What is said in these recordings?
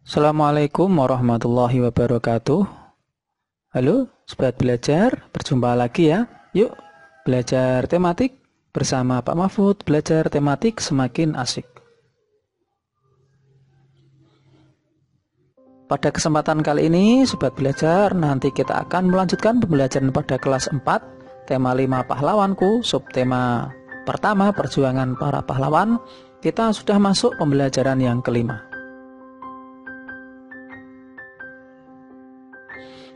Assalamualaikum warahmatullahi wabarakatuh. Halo sobat belajar, berjumpa lagi ya. Yuk belajar tematik bersama Pak Mahfud. Belajar tematik semakin asik. Pada kesempatan kali ini sobat belajar, nanti kita akan melanjutkan pembelajaran pada kelas 4, tema 5 pahlawanku, subtema pertama perjuangan para pahlawan. Kita sudah masuk pembelajaran yang kelima.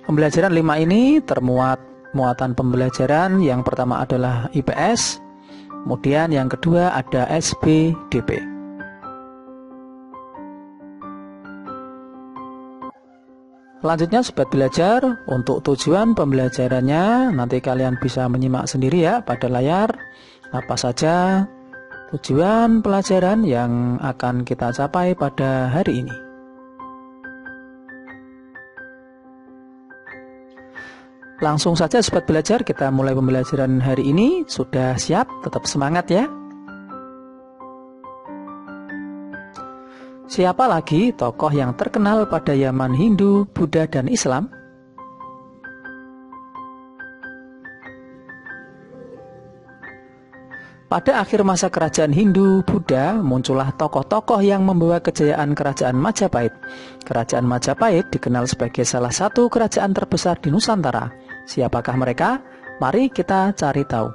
Pembelajaran 5 ini termuat muatan pembelajaran. Yang pertama adalah IPS, kemudian yang kedua ada SBDP. Selanjutnya sobat belajar, untuk tujuan pembelajarannya nanti kalian bisa menyimak sendiri ya pada layar apa saja tujuan pelajaran yang akan kita capai pada hari ini. Langsung saja sobat belajar, kita mulai pembelajaran hari ini. Sudah siap? Tetap semangat ya. Siapa lagi tokoh yang terkenal pada zaman Hindu, Buddha, dan Islam? Pada akhir masa kerajaan Hindu, Buddha, muncullah tokoh-tokoh yang membawa kejayaan kerajaan Majapahit. Kerajaan Majapahit dikenal sebagai salah satu kerajaan terbesar di Nusantara. Siapakah mereka? Mari kita cari tahu.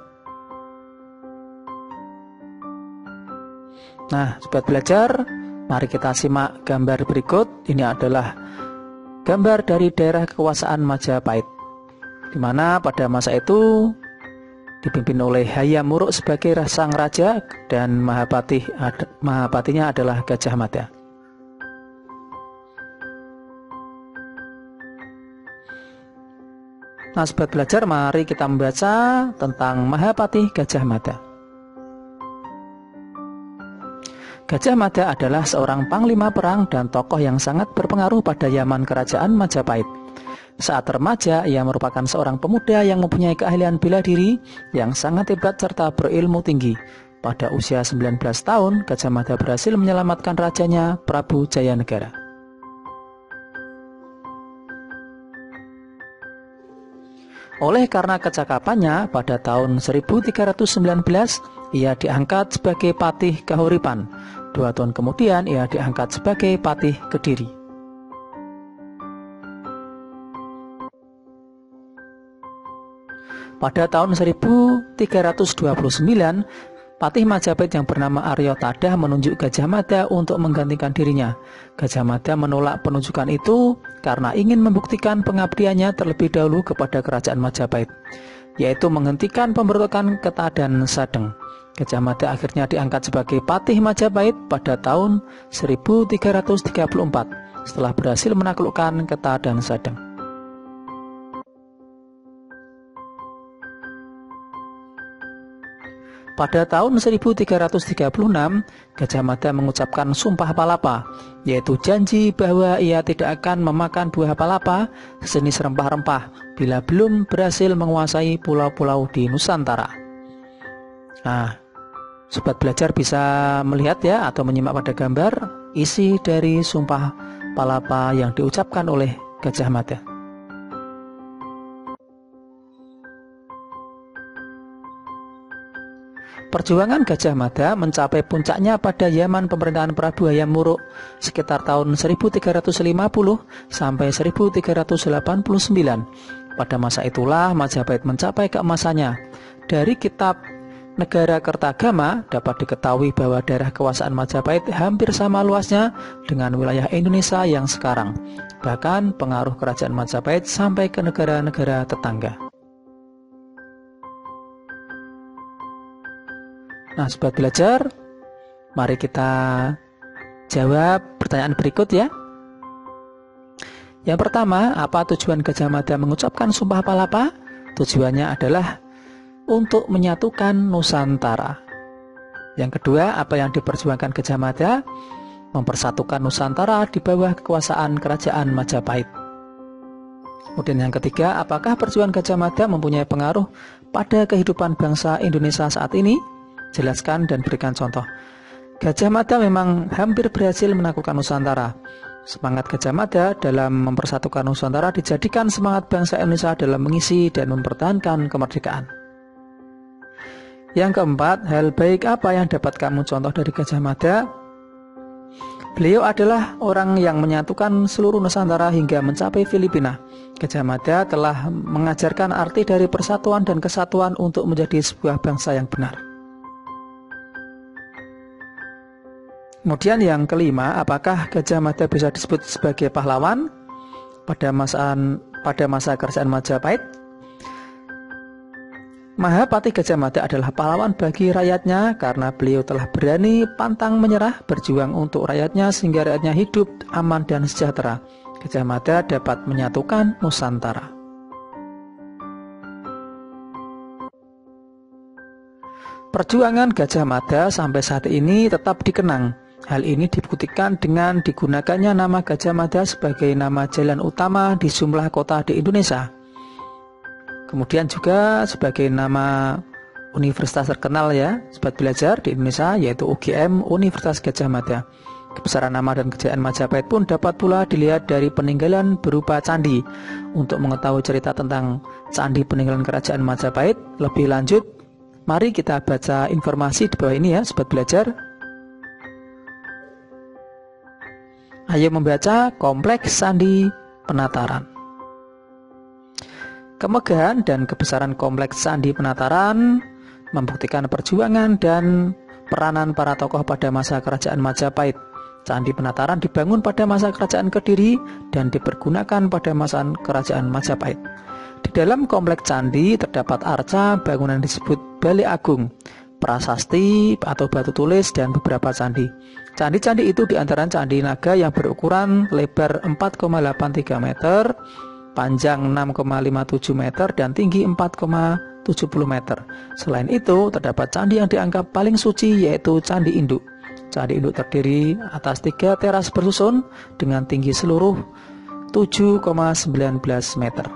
Nah, sobat belajar, mari kita simak gambar berikut. Ini adalah gambar dari daerah kekuasaan Majapahit, di mana pada masa itu dipimpin oleh Hayam Wuruk sebagai sang raja dan Mahapatinya adalah Gajah Mada. Nah, sobat belajar, mari kita membaca tentang Mahapati Gajah Mada. Gajah Mada adalah seorang panglima perang dan tokoh yang sangat berpengaruh pada zaman kerajaan Majapahit. Saat remaja, ia merupakan seorang pemuda yang mempunyai keahlian bela diri yang sangat hebat serta berilmu tinggi. Pada usia 19 tahun, Gajah Mada berhasil menyelamatkan rajanya, Prabu Jayanegara. Oleh karena kecakapannya, pada tahun 1319 ia diangkat sebagai Patih Kahuripan. 2 tahun kemudian ia diangkat sebagai Patih Kediri. Pada tahun 1329, Patih Majapahit yang bernama Arya Tadah menunjuk Gajah Mada untuk menggantikan dirinya. Gajah Mada menolak penunjukan itu karena ingin membuktikan pengabdiannya terlebih dahulu kepada kerajaan Majapahit, yaitu menghentikan pemberontakan Keta dan Sadeng. Gajah Mada akhirnya diangkat sebagai Patih Majapahit pada tahun 1334 setelah berhasil menaklukkan Keta dan Sadeng. Pada tahun 1336, Gajah Mada mengucapkan Sumpah Palapa, yaitu janji bahwa ia tidak akan memakan buah palapa sejenis rempah-rempah bila belum berhasil menguasai pulau-pulau di Nusantara. Nah, sobat belajar bisa melihat ya atau menyimak pada gambar isi dari Sumpah Palapa yang diucapkan oleh Gajah Mada. Perjuangan Gajah Mada mencapai puncaknya pada zaman pemerintahan Prabu Hayam Wuruk sekitar tahun 1350 sampai 1389. Pada masa itulah Majapahit mencapai keemasannya. Dari kitab Negara Kertagama dapat diketahui bahwa daerah kekuasaan Majapahit hampir sama luasnya dengan wilayah Indonesia yang sekarang. Bahkan pengaruh kerajaan Majapahit sampai ke negara-negara tetangga. Nah, sobat belajar, mari kita jawab pertanyaan berikut ya. Yang pertama, apa tujuan Gajah Mada mengucapkan Sumpah Palapa? Tujuannya adalah untuk menyatukan Nusantara. Yang kedua, apa yang diperjuangkan Gajah Mada? Mempersatukan Nusantara di bawah kekuasaan kerajaan Majapahit. Kemudian yang ketiga, apakah perjuangan Gajah Mada mempunyai pengaruh pada kehidupan bangsa Indonesia saat ini? Jelaskan dan berikan contoh. Gajah Mada memang hampir berhasil menaklukkan Nusantara. Semangat Gajah Mada dalam mempersatukan Nusantara dijadikan semangat bangsa Indonesia dalam mengisi dan mempertahankan kemerdekaan. Yang keempat, hal baik apa yang dapat kamu contoh dari Gajah Mada? Beliau adalah orang yang menyatukan seluruh Nusantara hingga mencapai Filipina. Gajah Mada telah mengajarkan arti dari persatuan dan kesatuan untuk menjadi sebuah bangsa yang benar. Kemudian yang kelima, apakah Gajah Mada bisa disebut sebagai pahlawan pada masa kerajaan Majapahit? Mahapati Gajah Mada adalah pahlawan bagi rakyatnya karena beliau telah berani pantang menyerah berjuang untuk rakyatnya sehingga rakyatnya hidup aman dan sejahtera. Gajah Mada dapat menyatukan Nusantara. Perjuangan Gajah Mada sampai saat ini tetap dikenang. Hal ini dibuktikan dengan digunakannya nama Gajah Mada sebagai nama jalan utama di sejumlah kota di Indonesia. Kemudian juga sebagai nama universitas terkenal ya, sobat belajar di Indonesia, yaitu UGM, Universitas Gajah Mada. Kebesaran nama dan kejayaan Majapahit pun dapat pula dilihat dari peninggalan berupa candi. Untuk mengetahui cerita tentang candi peninggalan kerajaan Majapahit lebih lanjut, mari kita baca informasi di bawah ini ya, sobat belajar. Ayo membaca Kompleks Candi Penataran. Kemegahan dan kebesaran Kompleks Candi Penataran membuktikan perjuangan dan peranan para tokoh pada masa kerajaan Majapahit. Candi Penataran dibangun pada masa kerajaan Kediri dan dipergunakan pada masa kerajaan Majapahit. Di dalam kompleks candi terdapat arca, bangunan disebut Bale Agung, prasasti atau batu tulis, dan beberapa candi. Candi-candi itu diantara candi naga yang berukuran lebar 4,83 meter, panjang 6,57 meter, dan tinggi 4,70 meter. Selain itu, terdapat candi yang dianggap paling suci, yaitu Candi Induk. Candi Induk terdiri atas 3 teras bersusun dengan tinggi seluruh 7,19 meter.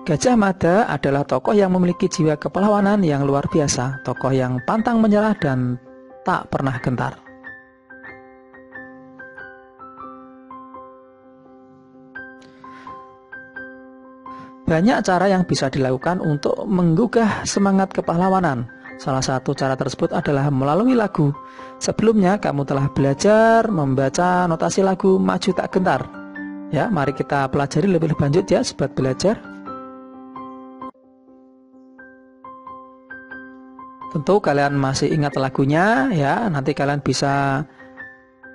Gajah Mada adalah tokoh yang memiliki jiwa kepahlawanan yang luar biasa, tokoh yang pantang menyerah dan tak pernah gentar. Banyak cara yang bisa dilakukan untuk menggugah semangat kepahlawanan. Salah satu cara tersebut adalah melalui lagu. Sebelumnya kamu telah belajar membaca notasi lagu Maju Tak Gentar. Ya, mari kita pelajari lebih lanjut ya, sobat belajar. Tentu kalian masih ingat lagunya ya, nanti kalian bisa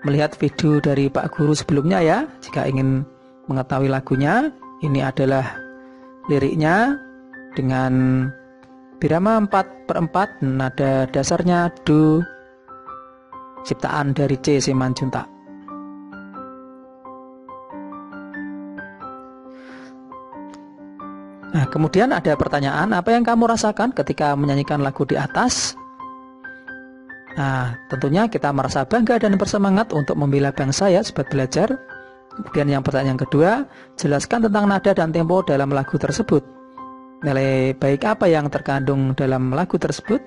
melihat video dari Pak Guru sebelumnya ya, jika ingin mengetahui lagunya. Ini adalah liriknya dengan birama 4/4, nada dasarnya Do, ciptaan dari C. Simanjuntak. Nah, kemudian ada pertanyaan, apa yang kamu rasakan ketika menyanyikan lagu di atas? Nah, tentunya kita merasa bangga dan bersemangat untuk membela bangsa ya, sobat belajar. Kemudian yang pertanyaan kedua, jelaskan tentang nada dan tempo dalam lagu tersebut. Nilai baik apa yang terkandung dalam lagu tersebut?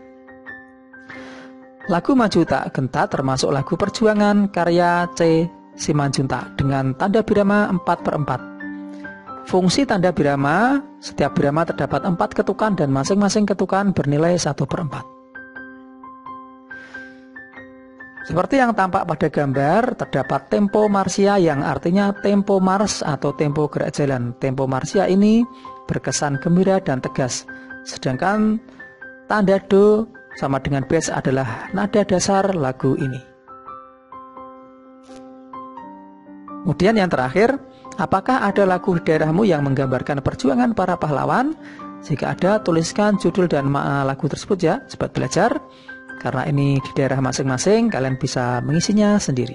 Lagu Maju Tak Gentar termasuk lagu perjuangan karya C. Simanjuntak dengan tanda birama 4/4. Fungsi tanda birama, setiap birama terdapat 4 ketukan dan masing-masing ketukan bernilai 1/4. Seperti yang tampak pada gambar, terdapat tempo marsia yang artinya tempo mars atau tempo gerak jalan. Tempo marsia ini berkesan gembira dan tegas. Sedangkan tanda do sama dengan bass adalah nada dasar lagu ini. Kemudian yang terakhir, apakah ada lagu di daerahmu yang menggambarkan perjuangan para pahlawan? Jika ada, tuliskan judul dan makna lagu tersebut ya, sobat belajar. Karena ini di daerah masing-masing, kalian bisa mengisinya sendiri.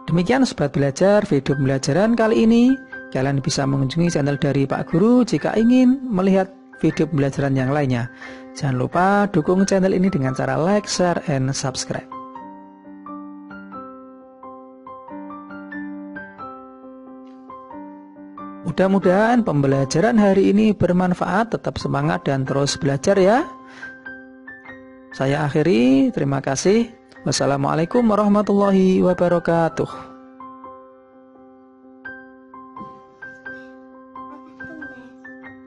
Demikian sobat belajar video pembelajaran kali ini. Kalian bisa mengunjungi channel dari Pak Guru jika ingin melihat video pembelajaran yang lainnya. Jangan lupa dukung channel ini dengan cara like, share, and subscribe. Mudah-mudahan pembelajaran hari ini bermanfaat. Tetap semangat dan terus belajar ya. Saya akhiri, terima kasih. Wassalamualaikum warahmatullahi wabarakatuh.